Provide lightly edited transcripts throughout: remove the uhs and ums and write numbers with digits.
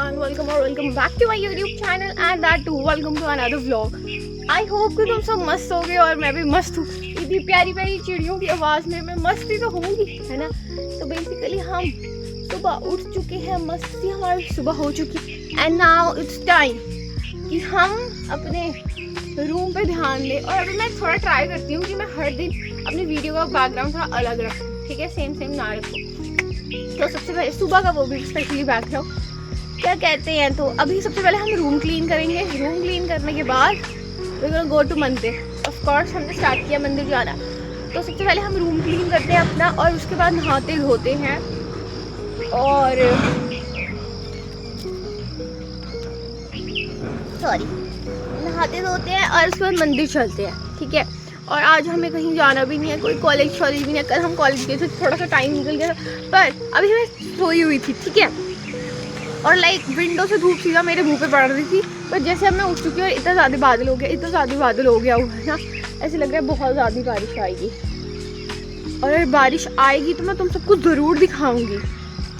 everyone, welcome back to my YouTube channel and that too welcome to another vlog. I hope कि तुम सब मस्त होगे और मैं भी मस्त हूँ। इतनी प्यारी प्यारी चिड़ियों की आवाज़ में मैं मस्ती तो होंगी, है ना। तो बेसिकली हम सुबह उठ चुके हैं, मस्ती हमारी सुबह हो चुकी एंड नाउ इट्स टाइम कि हम अपने रूम पे ध्यान दें। और अभी मैं थोड़ा ट्राई करती हूँ कि मैं हर दिन अपनी वीडियो का बैकग्राउंड थोड़ा अलग रखूँ, ठीक है, सेम ना रखूँ। तो सबसे पहले सुबह का वो भी स्पेशली बैकग्राउंड क्या कहते हैं। तो अभी सबसे पहले हम रूम क्लीन करेंगे। रूम क्लीन करने के बाद वी विल गो टू मंदिर। ऑफ कोर्स हमने स्टार्ट किया मंदिर जाना। तो सबसे पहले हम रूम क्लीन करते हैं अपना और उसके बाद नहाते धोते हैं और नहाते धोते हैं और उसके बाद मंदिर चलते हैं, ठीक है। और आज हमें कहीं जाना भी नहीं है, कोई कॉलेज भी नहीं है। कल हम कॉलेज गए थे, थोड़ा सा टाइम निकल गया पर अभी मैं सोई हुई थी, ठीक है। और लाइक विंडो से धूप सीधा मेरे मुंह पे पड़ रही थी, पर जैसे अब मैं उठ चुकी हूँ और इतना ज़्यादा बादल हो गया हुआ है ना, ऐसे लग रहा है बहुत ज़्यादा बारिश आएगी। और अगर बारिश आएगी तो मैं तुम सबको ज़रूर दिखाऊंगी,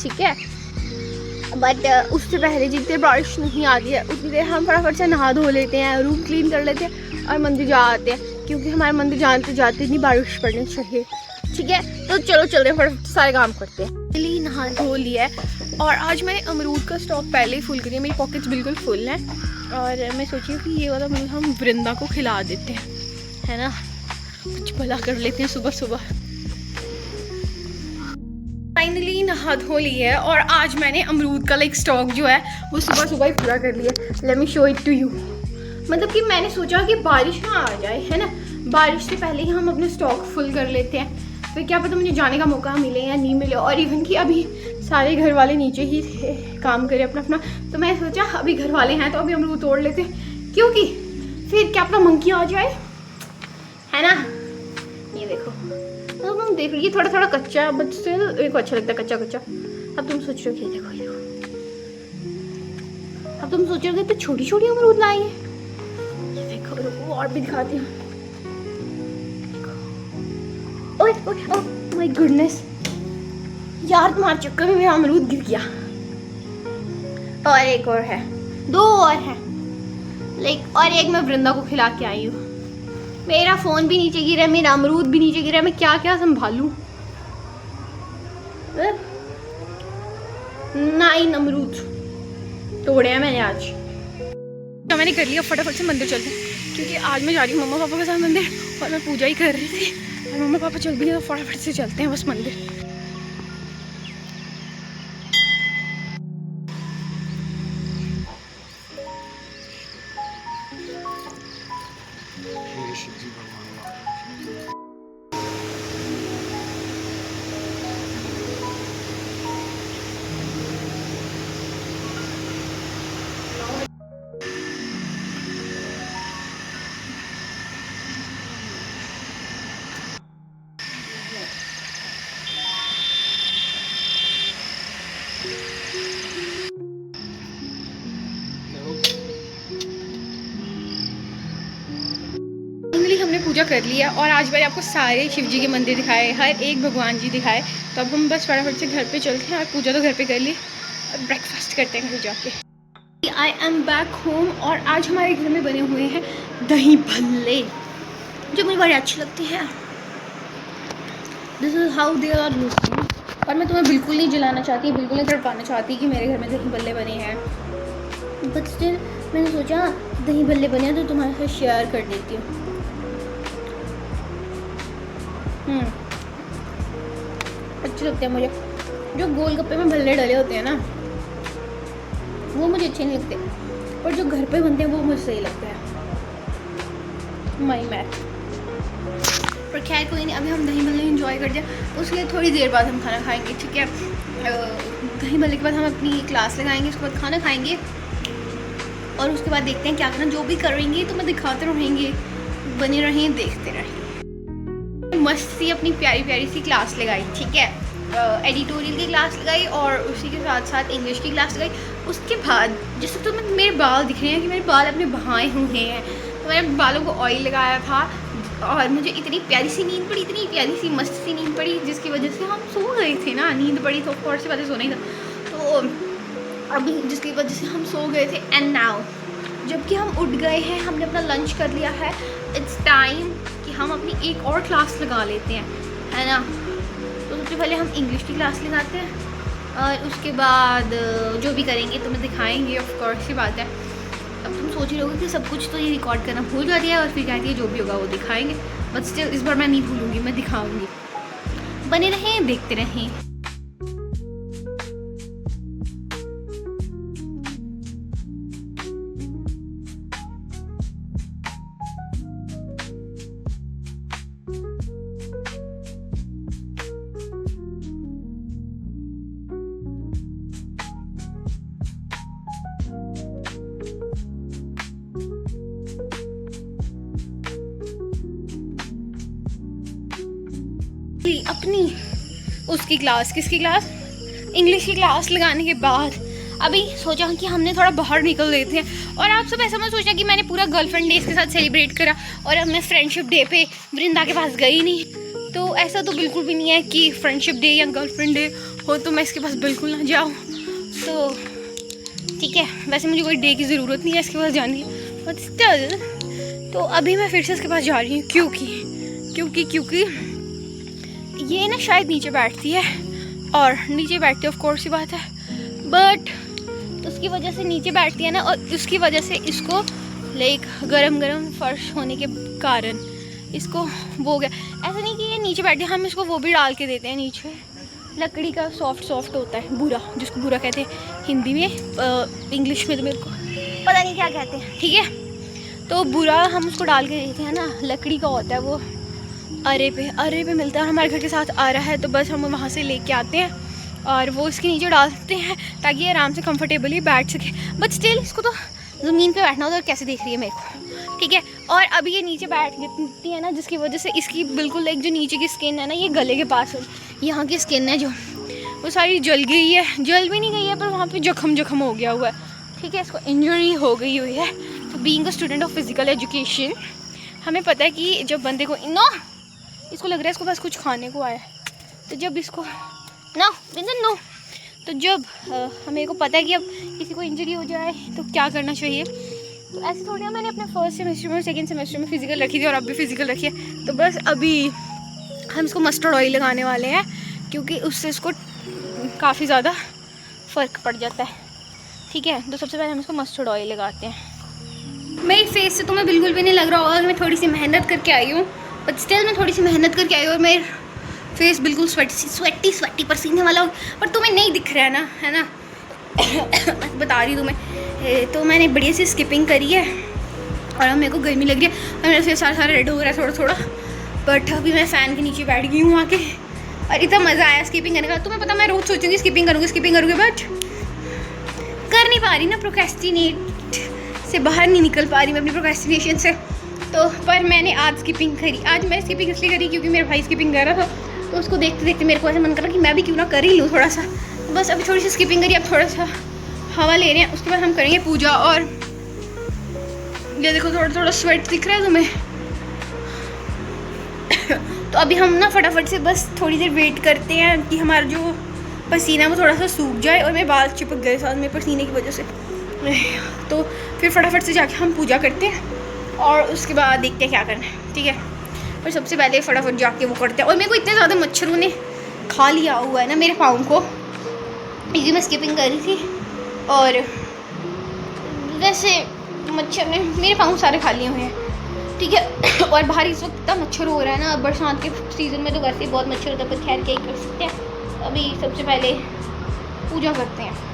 ठीक है। बट उससे पहले जितनी बारिश नहीं आती है उतनी देर हम फटाफट से नहा धो लेते हैं, रूम क्लीन कर लेते हैं और मंदिर जा आते हैं, क्योंकि हमारे मंदिर जाते जाते इतनी बारिश पड़नी चाहिए, ठीक है। तो चलो चलते हैं, फटाफट सारे काम करते हैं। पहले नहा धो लिया है और आज मैंने अमरूद का स्टॉक पहले ही फुल करिए, मेरी पॉकेट्स बिल्कुल फुल हैं। और मैं सोची कि ये वाला अमरूद हम वृंदा को खिला देते हैं, है ना, कुछ भला कर लेते हैं सुबह सुबह। फाइनली नहा धो लिया है और आज मैंने अमरूद का लाइक स्टॉक जो है वो सुबह ही पूरा कर लिया। Let me show it to you. मतलब कि मैंने सोचा कि बारिश ना आ जाए, है ना, बारिश से पहले ही हम अपने स्टॉक फुल कर लेते हैं, फिर क्या पता मुझे जाने का मौका मिले या नहीं मिले। और इवन कि अभी सारे घर वाले नीचे ही थे, काम करे अपना, तो मैं सोचा अभी घर वाले हैं तो अभी अमरूद तोड़ लेते हैं, क्योंकि फिर क्या पता मंकी आ जाए, है ना। ये देखो, तो हम देख लीजिए थोड़ा कच्चा है बट स्टिल मेरे को अच्छा लगता है कच्चा। अब तुम सोच रहे हो, देखो अब तुम सोच रहे हो तो छोटी अमरूद लाई है। देखो और भी दिखाती हूँ। ओह माय गुडनेस यार, तुम्हारे चक्कर में मेरा अमरूद गिर गया। और एक और है, 2 और है लाइक, और एक मैं वृंदा को खिला के आई हूँ। मेरा फोन भी नीचे गिरा है, मेरा अमरूद भी नीचे गिरा है, मैं क्या संभालूं। 9 अमरूद तोड़े हैं मैंने आज। तो मैंने कर लिया, फटाफट से मंदिर चलते हैं, क्योंकि आज मैं जा रही हूँ मम्मा पापा के साथ मंदिर और मैं पूजा ही कर रही थी और मम्मा पापा चल भी है, तो फटाफट से चलते हैं बस मंदिर। हमने पूजा कर लिया और आज मैंने आपको सारे शिव जी के मंदिर दिखाए, हर एक भगवान जी दिखाए। तो अब हम बस फटाफट से घर पे चलते हैं और पूजा तो घर पे कर ली और ब्रेकफास्ट करते हैं घर जाके। आई एम बैक होम और आज हमारे घर में बने हुए हैं दही भल्ले, जो मुझे बड़े अच्छे लगते हैं। This is how they are looking. और मैं तुम्हें बिल्कुल नहीं जलाना चाहती, बिल्कुल नहीं तड़पाना चाहती कि मेरे घर में दही भल्ले बने हैं, बट स्टिल मैंने सोचा दही भल्ले बने हैं तो तुम्हारे साथ शेयर कर देती हूँ। अच्छे लगते हैं मुझे। जो गोलगप्पे में भल्ले डले होते हैं ना, वो मुझे अच्छे नहीं लगते, पर जो घर पे बनते हैं वो मुझे सही लगते हैं। माई मैथ। पर खैर कोई नहीं, अभी हम दही भल्ले एंजॉय कर दिया, उसके थोड़ी देर बाद हम खाना खाएंगे, ठीक है। दही भल्ले के बाद हम अपनी क्लास लगाएंगे, उसके बाद खाना खाएंगे और उसके बाद देखते हैं क्या करना। जो भी करेंगे तो मैं दिखाते रहेंगे, बने रहें, देखते रहें। मस्त सी अपनी प्यारी सी क्लास लगाई, ठीक है। एडिटोरियल की क्लास लगाई और उसी के साथ साथ इंग्लिश की क्लास लगाई। उसके बाद जैसे तो मेरे बाल दिख रहे हैं कि मेरे बाल अपने बहाए हुए हैं, तो मैंने बालों को ऑयल लगाया था और मुझे इतनी प्यारी सी नींद पड़ी, इतनी प्यारी सी मस्त सी नींद पड़ी, जिसकी वजह से हम सो गए थे ना। नींद पड़ी तो और से बातें सोना ही था। तो अभी जिसकी वजह से हम सो गए थे। एंड नाउ जबकि हम उठ गए हैं, हमने अपना लंच कर लिया है, इट्स टाइम कि हम अपनी एक और क्लास लगा लेते हैं, है ना। तो सबसे पहले हम इंग्लिश की क्लास लगाते हैं और उसके बाद जो भी करेंगे तुम्हें दिखाएंगे, ऑफ कोर्स की बात है। अब तुम सोच रहे होगे कि सब कुछ तो ये रिकॉर्ड करना भूल जाती है और फिर कहती है जो भी होगा वो दिखाएंगे, बट स्टिल इस बार मैं नहीं भूलूंगी, मैं दिखाऊंगी। बने रहें, देखते रहें। अपनी उसकी क्लास, किसकी क्लास, इंग्लिश की क्लास लगाने के बाद अभी सोचा कि हमने थोड़ा बाहर निकल लेते हैं। और आप सब ऐसा मत सोचा कि मैंने पूरा गर्लफ्रेंड डे इसके साथ सेलिब्रेट करा और अब मैं फ्रेंडशिप डे पे वृंदा के पास गई नहीं। तो ऐसा तो बिल्कुल भी नहीं है कि फ्रेंडशिप डे या गर्लफ्रेंड डे हो तो मैं इसके पास बिल्कुल ना जाऊँ। तो ठीक है, वैसे मुझे कोई डे की ज़रूरत नहीं है इसके पास जाने की, बट स्टिल तो अभी मैं फिर से इसके पास जा रही हूँ। क्योंकि ये ना शायद नीचे बैठती है और नीचे बैठती है, ऑफ कोर्स ही बात है, बट उसकी वजह से नीचे बैठती है ना, और उसकी वजह से इसको लाइक गरम फर्श होने के कारण इसको वो हो गया। ऐसा नहीं कि ये नीचे बैठती है, हम इसको वो भी डाल के देते हैं नीचे, लकड़ी का सॉफ्ट होता है बुरा, जिसको बुरा कहते हैं हिंदी में, इंग्लिश में तो मेरे को पता नहीं क्या कहते हैं, ठीक है। तो बुरा हम उसको डाल के देते हैं ना, लकड़ी का होता है वो, अरे पे मिलता है। और हमारे घर के साथ आ रहा है तो बस हम वहाँ से लेके आते हैं और वो इसके नीचे डालते हैं ताकि ये आराम से कंफर्टेबली बैठ सके। बट स्टिल इसको तो ज़मीन पे बैठना होता है, कैसे देख रही है मेरे को, ठीक है। और अभी ये नीचे बैठती है ना, जिसकी वजह से इसकी बिल्कुल एक जो नीचे की स्किन है ना, ये गले के पास यहाँ की स्किन है जो, वो सारी जल गई है, जल भी नहीं गई है पर वहाँ पर जख्म हो गया हुआ है, ठीक है। इसको इंजरी हो गई हुई है। तो being a student of physical education हमें पता है कि जब बंदे को इसको लग रहा है इसको बस कुछ खाने को आया है, तो जब इसको नो तो जब हमें को पता है कि अब किसी को इंजरी हो जाए तो क्या करना चाहिए, तो ऐसे थोड़ी ना। मैंने अपने फर्स्ट सेमेस्टर में, सेकंड सेमेस्टर में फिजिकल रखी थी और अब भी फिजिकल रखी है। तो बस अभी हम इसको मस्टर्ड ऑयल लगाने वाले हैं क्योंकि उससे इसको काफ़ी ज़्यादा फ़र्क पड़ जाता है, ठीक है। तो सबसे पहले हम इसको मस्टर्ड ऑयल लगाते हैं। मेरी फेस से तुम्हें बिल्कुल भी नहीं लग रहा होगा कि मैं थोड़ी सी मेहनत करके आई हूँ, बट स्टिल मैं थोड़ी सी मेहनत करके आई हूँ और मेरे फेस बिल्कुल स्वेटी पसीने वाला, पर तुम्हें नहीं दिख रहा है ना बता रही हूँ तुम्हें। तो मैंने बढ़िया सी स्किपिंग करी है और अब मेरे को गर्मी लग रही है और मेरा फेस सारा रेड हो रहा है थोड़ा, बट अभी मैं फ़ैन के नीचे बैठ गई हूँ आके और इतना मज़ा आया स्किपिंग करने का। तुम्हें पता मैं रोज़ सोचूंगी स्किपिंग करूँगी, बट कर नहीं पा रही ना, प्रोक्रेस्टिनेट से बाहर नहीं निकल पा रही मैं अपनी प्रोक्रेस्टिनेशन से। तो पर मैंने आज स्किपिंग करी। आज मैं स्किपिंग इसलिए करी क्योंकि मेरा भाई स्किपिंग कर रहा था, तो उसको देखते देखते मेरे को ऐसा मन कर रहा कि मैं भी क्यों ना कर ही लूँ थोड़ा सा। तो बस अभी थोड़ी सी स्किपिंग करी, अब थोड़ा सा हवा ले रहे हैं, उसके बाद हम करेंगे पूजा। और ये देखो थोड़ा स्वेट दिख रहा है तुम्हें तो अभी हम ना फटाफट से बस थोड़ी देर वेट करते हैं कि हमारा जो पसीना वो थोड़ा सा सूख जाए, और मेरे बाल चिपक गए साथ में पसीने की वजह से। तो फिर फटाफट से जाके हम पूजा करते हैं और उसके बाद देखते हैं क्या करना है, ठीक है। पर सबसे पहले फटाफट जाके वो करते हैं। और मेरे को इतने ज़्यादा मच्छरों ने खा लिया हुआ है ना मेरे पाँव को, क्योंकि मैं स्किपिंग कर रही थी और वैसे मच्छर ने मेरे पाँव सारे खा लिए हुए हैं, ठीक है। और बाहर इस वक्त इतना मच्छर हो रहा है ना, बरसात के सीज़न में तो वैसे ही बहुत मच्छर होता है, पर खैर क्या ही कर सकते हैं। अभी सबसे पहले पूजा करते हैं।